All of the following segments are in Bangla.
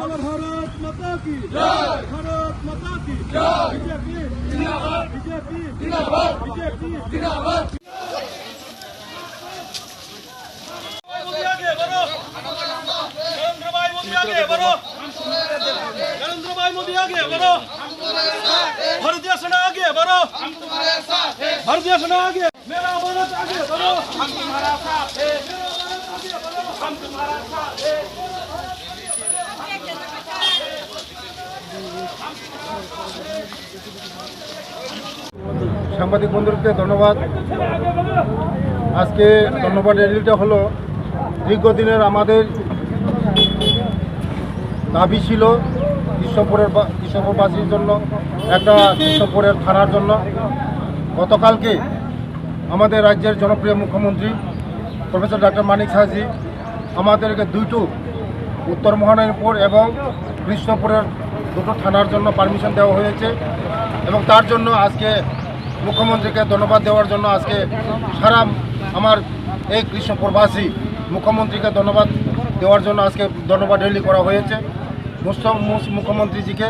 भारत माता की जय, भारत माता की जय, बीजेपी जिंदाबाद, बीजेपी जिंदाबाद, बीजेपी जिंदाबाद। मोदी आगे बढ़ो, नरेंद्र भाई मोदी आगे बढ़ो, नरेंद्र भाई मोदी आगे बढ़ो, भारतीय सेना आगे बढ़ो, भारतीय सेना आगे, मेरा भारत आगे बढ़ो, हम तुम्हारा साथ है, मेरा भारत आगे बढ़ो, हम तुम्हारा साथ है। সাংবাদিক বন্ধুদেরকে ধন্যবাদ। আজকে ধন্যবাদ র্যালিটা হলো দীর্ঘদিনের আমাদের দাবি ছিল কৃষ্ণপুরবাসীর জন্য, একটা কৃষ্ণপুরের থানার জন্য। গতকালকে আমাদের রাজ্যের জনপ্রিয় মুখ্যমন্ত্রী প্রফেসর ডক্টর মানিক সাহাজি আমাদেরকে দুটো উত্তর মহানায়পুর এবং কৃষ্ণপুরের দুটো থানার জন্য পারমিশন দেওয়া হয়েছে এবং তার জন্য আজকে মুখ্যমন্ত্রীকে ধন্যবাদ দেওয়ার জন্য আজকে সারা আমার এই কৃষ্ণপুরবাসী মুখ্যমন্ত্রীকে ধন্যবাদ দেওয়ার জন্য আজকে ধন্যবাদ র্যালি করা হয়েছে। মুখ্যমন্ত্রীজিকে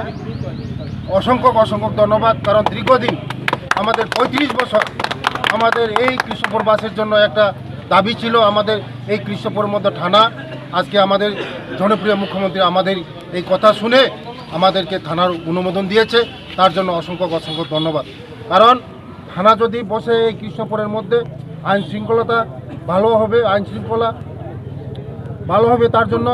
অসংখ্য ধন্যবাদ, কারণ দীর্ঘদিন আমাদের 35 বছর আমাদের এই কৃষ্ণপুরবাসীর জন্য একটা দাবি ছিল আমাদের এই কৃষ্ণপুরের মধ্যে থানা। আজকে আমাদের জনপ্রিয় মুখ্যমন্ত্রী আমাদের এই কথা শুনে আমাদেরকে থানার অনুমোদন দিয়েছে, তার জন্য অসংখ্য ধন্যবাদ। কারণ থানা যদি বসে এই কৃষ্ণপুরের মধ্যে আইন শৃঙ্খলা ভালো হবে, তার জন্য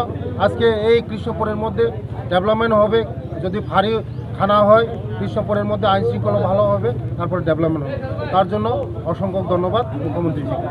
আজকে এই কৃষ্ণপুরের মধ্যে ডেভেলপমেন্ট হবে। যদি ভারী থানা হয় কৃষ্ণপুরের মধ্যে আইন শৃঙ্খলা ভালো হবে, তারপরে ডেভেলপমেন্ট হবে। তার জন্য অসংখ্য ধন্যবাদ মুখ্যমন্ত্রীজিকে।